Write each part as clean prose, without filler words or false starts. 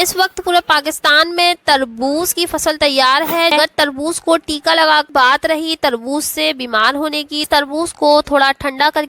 इस वक्त पूरे पाकिस्तान में तरबूज की फसल तैयार है। अगर तरबूज को टीका लगा बात रही तरबूज से बीमार होने की, तरबूज को थोड़ा ठंडा कर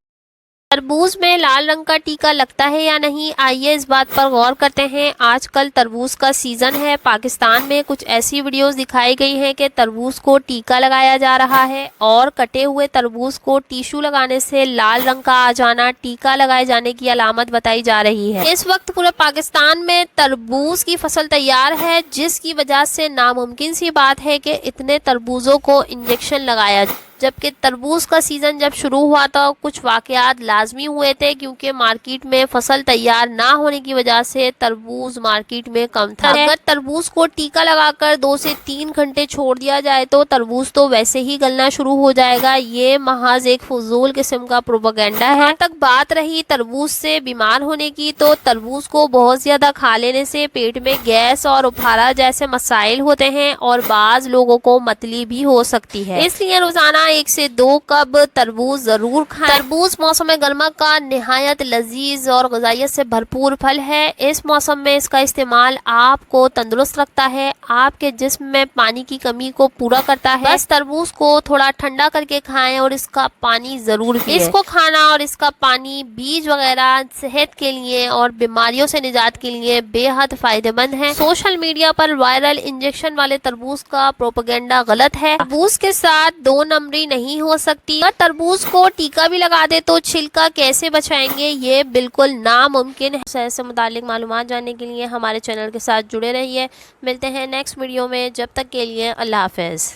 तरबूज में लाल रंग का टीका लगता है या नहीं, आइए इस बात पर गौर करते हैं। आजकल तरबूज का सीजन है। पाकिस्तान में कुछ ऐसी वीडियोस दिखाई गई हैं कि तरबूज को टीका लगाया जा रहा है और कटे हुए तरबूज को टिश्यू लगाने से लाल रंग का आ जाना टीका लगाए जाने की अलामत बताई जा रही है। इस वक्त पूरे पाकिस्तान में तरबूज की फसल तैयार है, जिसकी वजह से नामुमकिन सी बात है कि इतने तरबूजों को इंजेक्शन लगाया। जबकि तरबूज का सीजन जब शुरू हुआ तो कुछ वाकयात लाजमी हुए थे, क्योंकि मार्केट में फसल तैयार ना होने की वजह से तरबूज मार्केट में कम था। अगर तरबूज को टीका लगाकर 2 से 3 घंटे छोड़ दिया जाए तो तरबूज तो वैसे ही गलना शुरू हो जाएगा। ये महज एक फजूल किस्म का प्रोपेगेंडा है। तक बात रही तरबूज से बीमार होने की, तो तरबूज को बहुत ज्यादा खा लेने से पेट में गैस और उफारा जैसे मसाइल होते हैं और बाज लोगों को मतली भी हो सकती है। इसलिए रोजाना 1 से 2 कप तरबूज जरूर खाएं। तरबूज मौसम गर्मा का निहायत लजीज और ग़िज़ाइयत से भरपूर फल है। इस मौसम में इसका इस्तेमाल आपको तंदुरुस्त रखता है, आपके जिस्म में पानी की कमी को पूरा करता है। बस तरबूज को थोड़ा ठंडा करके खाएं और इसका पानी जरूर पिएं। इसको खाना और इसका पानी, बीज वगैरह सेहत के लिए और बीमारियों से निजात के लिए बेहद फायदेमंद है। सोशल मीडिया पर वायरल इंजेक्शन वाले तरबूज का प्रोपेगेंडा गलत है। तरबूज के साथ 2 नंबरी नहीं हो सकती। अगर तरबूज को टीका भी लगा दे तो छिलका कैसे बचाएंगे, ये बिल्कुल नामुमकिन है। सेहत से मुतालिक मालूमात जानने के लिए हमारे चैनल के साथ जुड़े रहिए। मिलते हैं नेक्स्ट वीडियो में, जब तक के लिए अल्लाह हाफ़िज़।